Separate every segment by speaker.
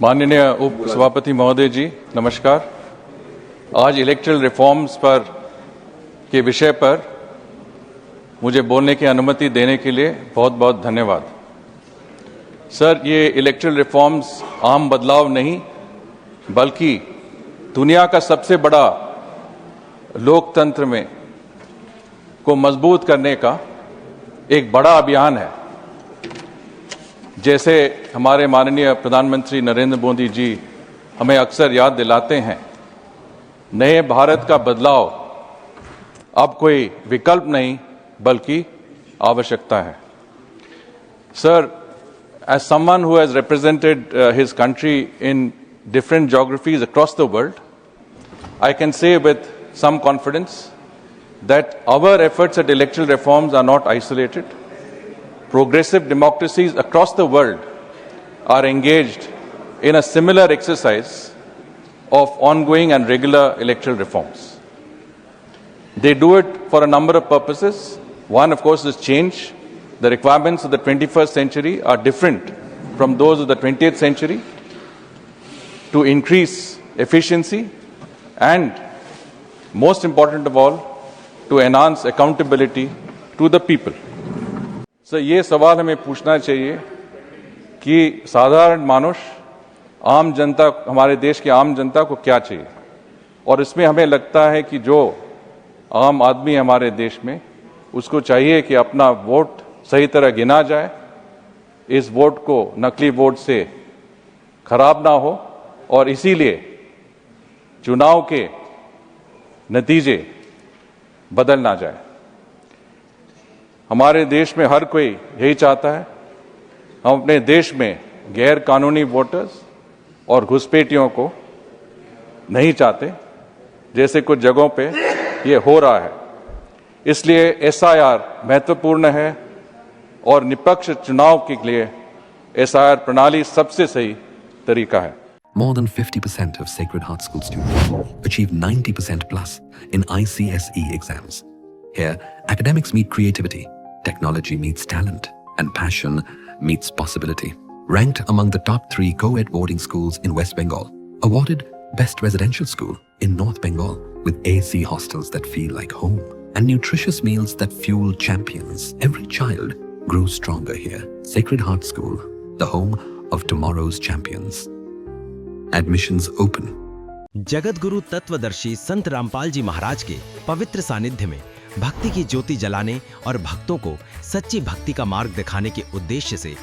Speaker 1: माननीय उप सभापति महोदय जी, नमस्कार। आज इलेक्टरल रिफॉर्म्स पर के विषय पर मुझे बोलने की अनुमति देने के लिए बहुत बहुत धन्यवाद। सर, ये इलेक्टरल रिफॉर्म्स आम बदलाव नहीं बल्कि दुनिया का सबसे बड़ा लोकतंत्र में को मजबूत करने का एक बड़ा अभियान है। जैसे हमारे माननीय प्रधानमंत्री नरेंद्र मोदी जी हमें अक्सर याद दिलाते हैं, नए भारत का बदलाव अब कोई विकल्प नहीं बल्कि आवश्यकता है। Sir, as someone who has represented his country in different geographies across the world, I can say with some confidence that our efforts at electoral reforms are not isolated. Progressive democracies across the world are engaged in a similar exercise of ongoing and regular electoral reforms. They do it for a number of purposes. One, of course, is change. The requirements of the 21st century are different from those of the 20th century to increase efficiency and, most important of all, to enhance accountability to the people. Sir, ये सवाल हमें पूछना चाहिए कि साधारण मानुष, आम जनता, हमारे देश की आम जनता को क्या चाहिए। और इसमें हमें लगता है कि जो आम आदमी हमारे देश में, उसको चाहिए कि अपना वोट सही तरह गिना जाए, इस वोट को नकली वोट से खराब ना हो और इसीलिए चुनाव के नतीजे बदल ना जाए। हमारे देश में हर कोई यही चाहता है। हम अपने देश में गैर कानूनी वोटर्स और घुसपैठियों को नहीं चाहते, जैसे कुछ जगहों पे ये हो रहा है। इसलिए एसआईआर महत्वपूर्ण है और निष्पक्ष चुनाव के लिए एसआईआर प्रणाली सबसे सही तरीका है।
Speaker 2: More than 50% of Sacred Heart School students achieve 90% plus in ICSE exams. Here, academics meet creativity, technology meets talent, and passion meets possibility. Ranked among the top 3 co-ed boarding schools in West Bengal, awarded Best Residential School in North Bengal with AC hostels that feel like home and nutritious meals that fuel champions. Every child grows stronger here. Sacred Heart School, the home of tomorrow's champions. Admissions open.
Speaker 3: Jagat Guru तत्वदर्शी संत रामपाल जी महाराज के पवित्र सानिध्य में भक्ति की ज्योति जलाने और भक्तों को सच्ची भक्ति का मार्ग दिखाने के उद्देश्य से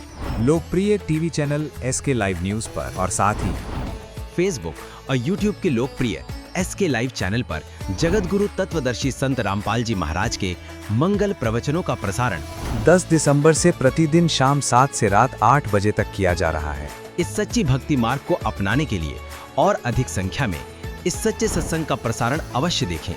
Speaker 4: लोकप्रिय TV channel SK live news पर और साथ ही
Speaker 3: फेसबुक और यूट्यूब के लोकप्रिय एसके लाइव चैनल पर जगत गुरु तत्वदर्शी संत रामपाल जी महाराज के मंगल प्रवचनों का प्रसारण
Speaker 4: 10 दिसंबर से प्रतिदिन शाम 7 से रात 8 बजे तक किया जा रहा है।
Speaker 3: इस सच्ची भक्ति मार्ग को अपनाने के लिए और अधिक संख्या में इस सच्चे सत्संग का प्रसारण अवश्य देखें।